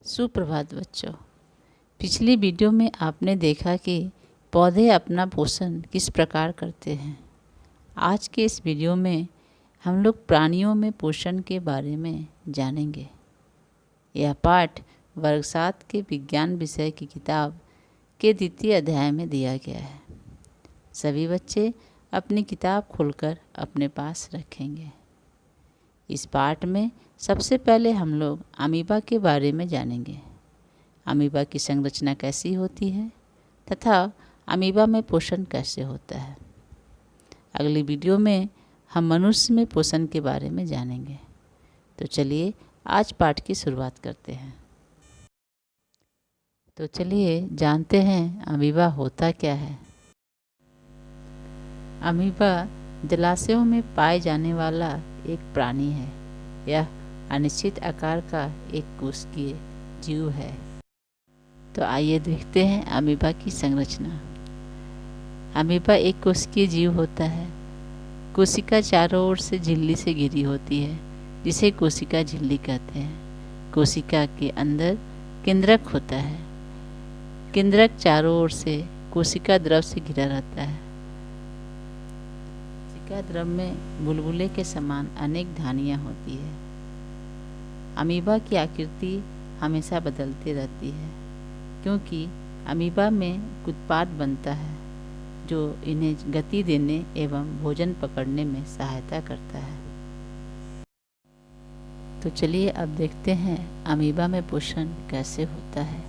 सुप्रभात बच्चों। पिछली वीडियो में आपने देखा कि पौधे अपना पोषण किस प्रकार करते हैं। आज के इस वीडियो में हम लोग प्राणियों में पोषण के बारे में जानेंगे। यह पाठ वर्ग 7 के विज्ञान विषय की किताब के द्वितीय अध्याय में दिया गया है। सभी बच्चे अपनी किताब खोलकर अपने पास रखेंगे। इस पाठ में सबसे पहले हम लोग अमीबा के बारे में जानेंगे। अमीबा की संरचना कैसी होती है तथा अमीबा में पोषण कैसे होता है। अगली वीडियो में हम मनुष्य में पोषण के बारे में जानेंगे। तो चलिए आज पाठ की शुरुआत करते हैं। तो चलिए जानते हैं अमीबा होता क्या है। अमीबा जलाशयों में पाए जाने वाला एक प्राणी है। यह अनिश्चित आकार का एक कोशिकीय जीव है। तो आइए देखते हैं अमीबा की संरचना। अमीबा एक कोशिकीय जीव होता है। कोशिका चारों ओर से झिल्ली से घिरी होती है, जिसे कोशिका झिल्ली कहते हैं। कोशिका के अंदर केंद्रक होता है। केंद्रक चारों ओर से कोशिका द्रव से घिरा रहता है। कोशिका द्रव में बुलबुले के समान अनेक धानियाँ होती है। अमीबा की आकृति हमेशा बदलती रहती है, क्योंकि अमीबा में उत्पाद बनता है जो इन्हें गति देने एवं भोजन पकड़ने में सहायता करता है। तो चलिए अब देखते हैं अमीबा में पोषण कैसे होता है।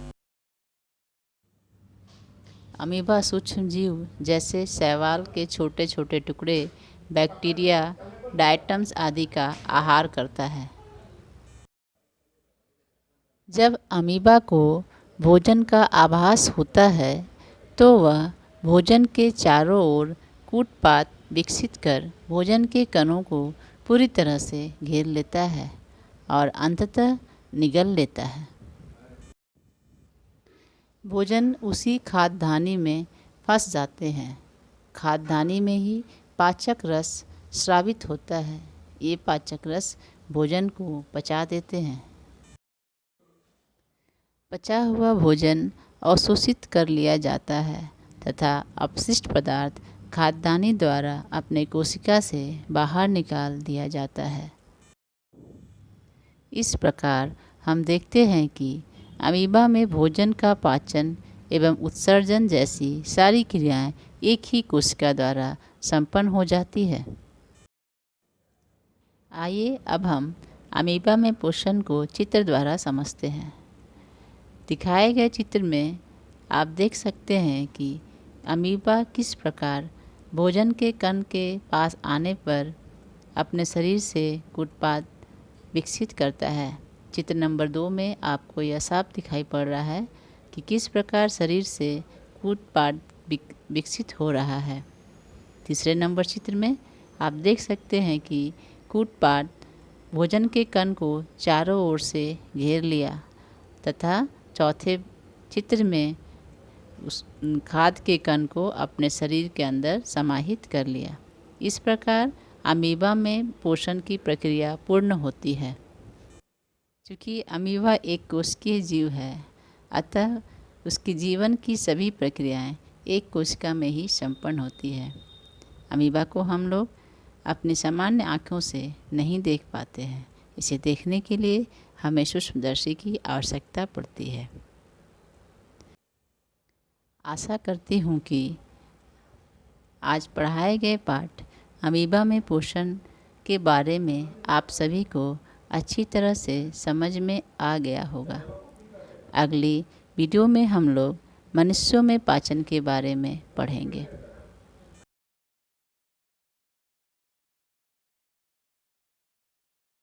अमीबा सूक्ष्म जीव जैसे शैवाल के छोटे छोटे टुकड़े, बैक्टीरिया, डायटम्स आदि का आहार करता है। जब अमीबा को भोजन का आभास होता है तो वह भोजन के चारों ओर कूटपाथ विकसित कर भोजन के कणों को पूरी तरह से घेर लेता है और अंततः निगल लेता है। भोजन उसी खाद्यधानी में फंस जाते हैं। खाद्यधानी में ही पाचक रस स्रावित होता है। ये पाचक रस भोजन को पचा देते हैं। पचा हुआ भोजन अवशोषित कर लिया जाता है तथा अपशिष्ट पदार्थ खाद्यधानी द्वारा अपने कोशिका से बाहर निकाल दिया जाता है। इस प्रकार हम देखते हैं कि अमीबा में भोजन का पाचन एवं उत्सर्जन जैसी सारी क्रियाएं एक ही कोशिका द्वारा संपन्न हो जाती है। आइए अब हम अमीबा में पोषण को चित्र द्वारा समझते हैं। दिखाए गए चित्र में आप देख सकते हैं कि अमीबा किस प्रकार भोजन के कण के पास आने पर अपने शरीर से कूटपाथ विकसित करता है। चित्र नंबर 2 में आपको यह साफ दिखाई पड़ रहा है कि किस प्रकार शरीर से कूटपाथ विकसित हो रहा है। तीसरे नंबर चित्र में आप देख सकते हैं कि कूटपाथ भोजन के कण को चारों ओर से घेर लिया तथा चौथे चित्र में उस खाद्य के कण को अपने शरीर के अंदर समाहित कर लिया। इस प्रकार अमीबा में पोषण की प्रक्रिया पूर्ण होती है। क्योंकि अमीबा एक कोशिकीय जीव है, अतः उसकी जीवन की सभी प्रक्रियाएं एक कोशिका में ही संपन्न होती है। अमीबा को हम लोग अपनी सामान्य आँखों से नहीं देख पाते हैं। इसे देखने के लिए हमें सूक्ष्मदर्शी की आवश्यकता पड़ती है। आशा करती हूँ कि आज पढ़ाए गए पाठ अमीबा में पोषण के बारे में आप सभी को अच्छी तरह से समझ में आ गया होगा। अगली वीडियो में हम लोग मनुष्यों में पाचन के बारे में पढ़ेंगे।